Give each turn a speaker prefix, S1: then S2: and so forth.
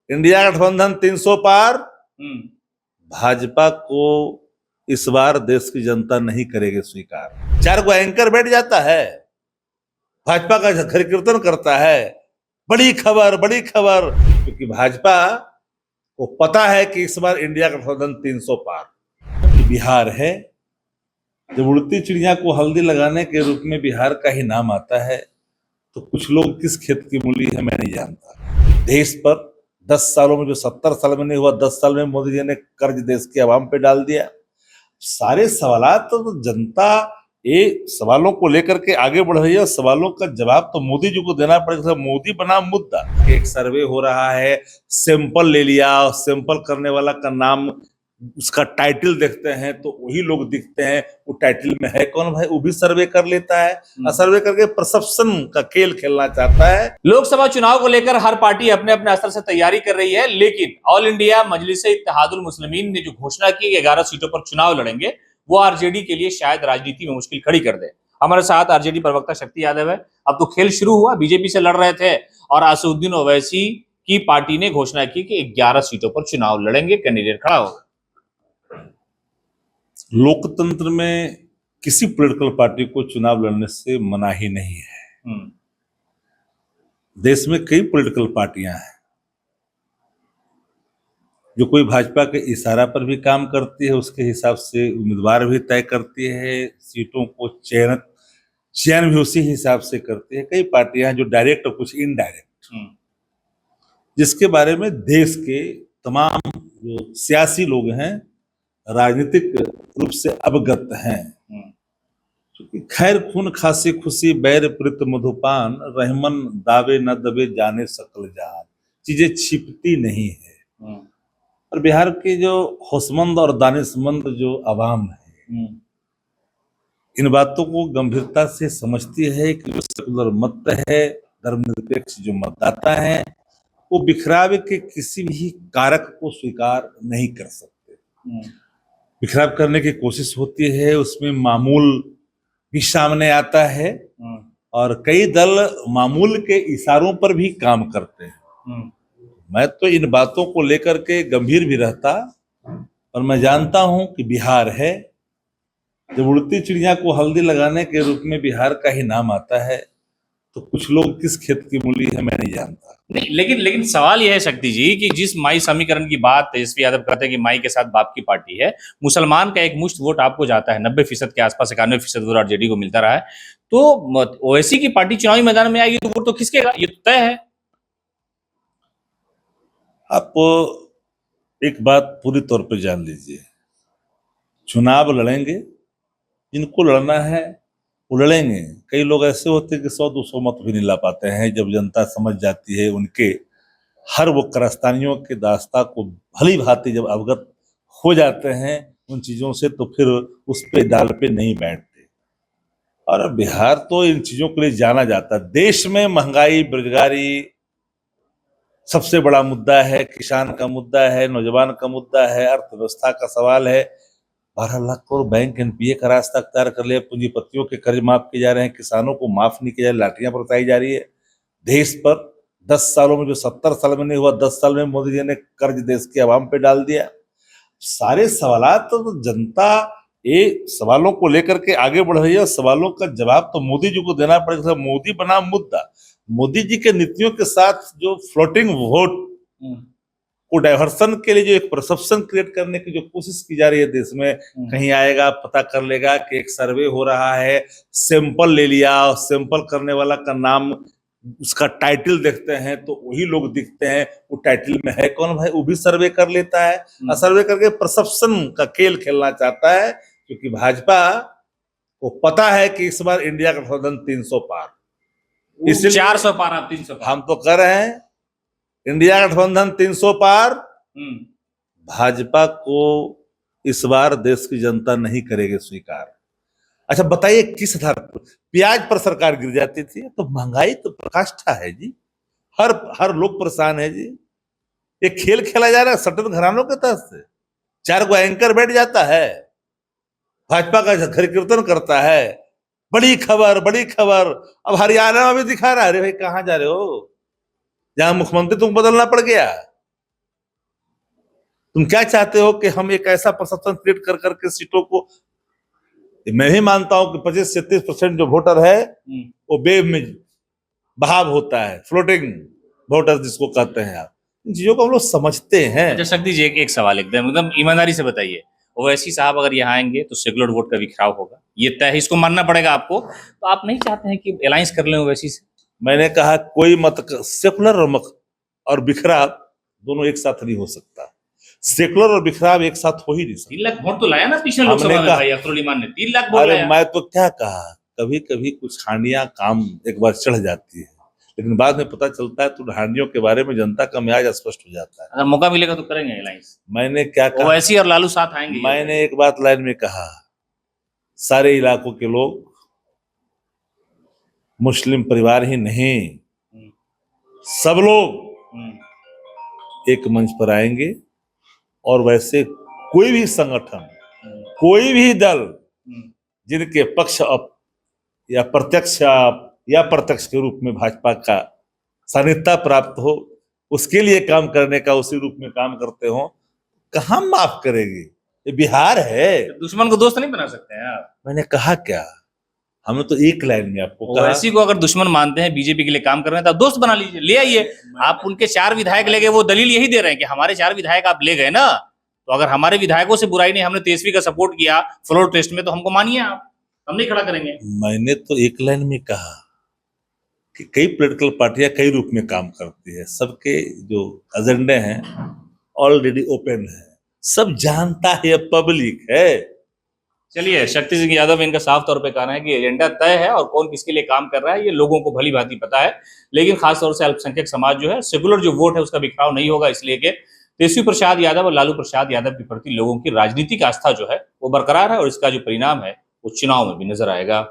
S1: India गठबंधन 300 पार। भाजपा को इस बार देश की जनता नहीं करेगी स्वीकार। 4 गो एंकर बैठ जाता है, भाजपा का घर कीर्तन करता है, बड़ी खबर बड़ी खबर, क्योंकि भाजपा को पता है कि इस बार इंडिया गठबंधन 300 पार। बिहार है, जब उड़ती चिड़िया को हल्दी लगाने के रूप में बिहार का ही नाम आता है, तो कुछ लोग किस खेत की मूली है मैं नहीं जानता। देश पर 10 सालों में जो 70 साल में नहीं हुआ, 10 साल में मोदी जी ने कर्ज देश की आवाम पे डाल दिया। सारे सवालात तो जनता ये सवालों को लेकर के आगे बढ़ रही है, सवालों का जवाब तो मोदी जी को देना पड़ेगा। मोदी बना मुद्दा। एक सर्वे हो रहा है, सैंपल ले लिया, सैंपल करने वाला का नाम, उसका टाइटल देखते हैं तो वही लोग दिखते हैं, वो टाइटल में है कौन भाई, वो भी सर्वे कर लेता है और सर्वे करके परसेप्शन का खेल खेलना चाहता है।
S2: लोकसभा चुनाव को लेकर हर पार्टी अपने अपने स्तर से तैयारी कर रही है, लेकिन ऑल इंडिया मजलिस-ए-इत्तेहादुल मुस्लिमीन ने जो घोषणा की 11 सीटों पर चुनाव लड़ेंगे, वो आरजेडी के लिए शायद राजनीति में मुश्किल खड़ी कर दे। हमारे साथ आरजेडी प्रवक्ता शक्ति यादव है। अब तो खेल शुरू हुआ, बीजेपी से लड़ रहे थे और असदुद्दीन ओवैसी की पार्टी ने घोषणा की कि 11 सीटों पर चुनाव लड़ेंगे, कैंडिडेट खड़ा होगा।
S1: लोकतंत्र में किसी पॉलिटिकल पार्टी को चुनाव लड़ने से मना ही नहीं है। देश में कई पॉलिटिकल पार्टियां हैं जो कोई भाजपा के इशारा पर भी काम करती है, उसके हिसाब से उम्मीदवार भी तय करती है, सीटों को चयन भी उसी हिसाब से करती है। कई पार्टियां जो डायरेक्ट और कुछ इनडायरेक्ट, जिसके बारे में देश के तमाम जो सियासी लोग हैं राजनीतिक रूप से अवगत हैं। क्योंकि खैर खून खासी खुशी बैर प्रीत मधुपान, रहमन दावे न दबे जाने सकल जान, चीजें छिपती नहीं है। और बिहार की जो होशमंद और दानिशमंद जो आवाम है, इन बातों को गंभीरता से समझती है कि जो सेकुलर मत है, धर्मनिरपेक्ष जो मतदाता है, वो बिखराव के किसी भी कारक को स्वीकार नहीं कर सकते। बिखराव करने की कोशिश होती है, उसमें मामूल भी सामने आता है और कई दल मामूल के इशारों पर भी काम करते हैं। मैं तो इन बातों को लेकर के गंभीर भी रहता, और मैं जानता हूं कि बिहार है, जब उड़ती चिड़िया को हल्दी लगाने के रूप में बिहार का ही नाम आता है, तो कुछ लोग किस खेत की मूली है मैं नहीं जानता।
S2: नहीं, लेकिन सवाल यह है शक्ति जी कि जिस माई समीकरण की बात तेजस्वी यादव कहते हैं कि माई के साथ बाप की पार्टी है, मुसलमान का एक मुश्त वोट आपको जाता है, 90% के आसपास 91% वोट आरजेडी को मिलता रहा है, तो ओवैसी की पार्टी चुनावी मैदान में आएगी तो वोट तो खिसकेगा, ये तो तय है।
S1: आप एक बात पूरी तौर पर जान लीजिए, चुनाव लड़ेंगे, जिनको लड़ना है वो लड़ेंगे। कई लोग ऐसे होते हैं कि 100-200 मत भी नहीं ला पाते हैं। जब जनता समझ जाती है उनके हर वो कारस्तानियों के दास्ता को भली भांति जब अवगत हो जाते हैं उन चीजों से, तो फिर उस पे डाल पे नहीं बैठते। और बिहार तो इन चीजों के लिए जाना जाता है। देश में महंगाई, बेरोजगारी सबसे बड़ा मुद्दा है, किसान का मुद्दा है, नौजवान का मुद्दा है, अर्थव्यवस्था का सवाल है। 12 लाख करोड़ बैंक एनपीए का रास्ता अख्तियार कर लिया, पूंजीपतियों के कर्ज माफ किए जा रहे हैं, किसानों को माफ नहीं किया जा रहा, लाठियां बरसाई जा रही है। देश पर 10 सालों में जो 70 साल में नहीं हुआ, 10 साल में मोदी जी ने कर्ज देश की आवाम पे डाल दिया। सारे सवालात तो जनता ये सवालों को लेकर के आगे बढ़ रही है, सवालों का जवाब तो मोदी जी को देना पड़ेगा। मोदी बना मुद्दा। मोदी जी के नीतियों के साथ जो फ्लोटिंग वोट को डाइवर्सन के लिए जो एक परसेप्शन क्रिएट करने की जो कोशिश की जा रही है देश में, कहीं आएगा पता कर लेगा कि एक सर्वे हो रहा है, सैंपल ले लिया, सैंपल करने वाला का नाम, उसका टाइटल देखते हैं तो वही लोग दिखते हैं, वो टाइटल में है कौन भाई, वो भी सर्वे कर लेता है और सर्वे करके परसेप्शन का खेल खेलना चाहता है। क्योंकि भाजपा को पता है कि इस बार इंडिया गठबंधन 300 पार,
S2: इसलिए 400 पार, आप 300 पार।
S1: हम तो कह रहे हैं इंडिया गठबंधन 300 पार। भाजपा को इस बार देश की जनता नहीं करेगी स्वीकार। अच्छा बताइए किस आधार पर? प्याज पर सरकार गिर जाती थी, तो महंगाई तो प्रकाष्ठा है जी, हर लोग परेशान है जी। ये खेल खेला जा रहा है सटन घरानों के तहत से। 4 गो एंकर बैठ जाता है, भाजपा का घर कीर्तन करता है, बड़ी खबर बड़ी खबर। अब हरियाणा में भी दिखा रहा है, अरे भाई कहाँ जा रहे हो, जहां मुख्यमंत्री तुम बदलना पड़ गया, तुम क्या चाहते हो कि हम एक ऐसा परसेप्शन क्रिएट कर करके सीटों को, मैं भी मानता हूं कि 25 से 30% जो वोटर है वो वेव में बहाव होता है, फ्लोटिंग वोटर जिसको कहते हैं आप। इन चीजों को हम लोग समझते हैं।
S2: अच्छा शक्ति जी, एक सवाल एकदम ईमानदारी से बताइए, ओवैसी साहब अगर यहाँ आएंगे तो सेकुलर वोट का बिखराव होगा, ये तय है, इसको मानना पड़ेगा आपको, तो आप नहीं चाहते हैं कि अलायंस कर लें ओवैसी से?
S1: मैंने कहा कोई मत, सेकुलर और बिखराव दोनों एक साथ नहीं हो सकता। सेकुलर और बिखराव एक साथ हो ही नहीं सकता।
S2: 3 लाख वोट तो लाया ना पिछले लोकसभा में भाई अख्तरुल ईमान ने, 3 लाख वोट
S1: अरे
S2: लाया।
S1: मैं तो क्या कहा, कभी कभी कुछ हानियां काम एक बार चढ़ जाती है, लेकिन बाद में पता चलता है तो हानियों के बारे में जनता का मिजाज स्पष्ट हो जाता है।
S2: अगर मौका मिलेगा तो करेंगे अलायंस।
S1: मैंने क्या कहा,
S2: ओवैसी और लालू साथ आएंगे।
S1: मैंने एक बात लाइन में कहा, सारे इलाकों के लोग मुस्लिम परिवार ही नहीं, सब लोग एक मंच पर आएंगे और वैसे कोई भी संगठन, कोई भी दल जिनके पक्ष या प्रत्यक्ष या प्रत्यक्ष के रूप में भाजपा का सानिध्य प्राप्त हो, उसके लिए काम करने का उसी रूप में काम करते हो, कहां माफ करेगी? ये बिहार है।
S2: दुश्मन को दोस्त नहीं बना सकते हैं आप।
S1: मैंने कहा क्या, हमने तो एक लाइन में आपको कहा,
S2: ओवैसी को अगर दुश्मन मानते हैं, बीजेपी के लिए काम कर रहे हैं, तो आप दोस्त बना लीजिए, ले आइए। आप उनके 4 विधायक ले गए, वो दलील यही दे रहे हैं कि हमारे 4 विधायक आप ले गए ना, तो अगर हमारे विधायकों से बुराई नहीं, हमने तेजस्वी का सपोर्ट किया फ्लोर टेस्ट में, तो हमको मानिए आप, हम नहीं खड़ा करेंगे।
S1: मैंने तो एक लाइन में कहा कि कई पॉलिटिकल पार्टियां कई रूप में काम करती है, सबके जो एजेंडे हैं ऑलरेडी ओपन है, सब जानता है, पब्लिक है।
S2: चलिए, शक्ति सिंह यादव इनका साफ तौर पे कहना है कि एजेंडा तय है और कौन किसके लिए काम कर रहा है ये लोगों को भली भांति पता है, लेकिन खासतौर से अल्पसंख्यक समाज जो है, सेकुलर जो वोट है उसका बिखराव नहीं होगा, इसलिए कि तेजस्वी प्रसाद यादव और लालू प्रसाद यादव के प्रति लोगों की राजनीतिक आस्था जो है वो बरकरार है, और इसका जो परिणाम है वो चुनाव में भी नजर आएगा।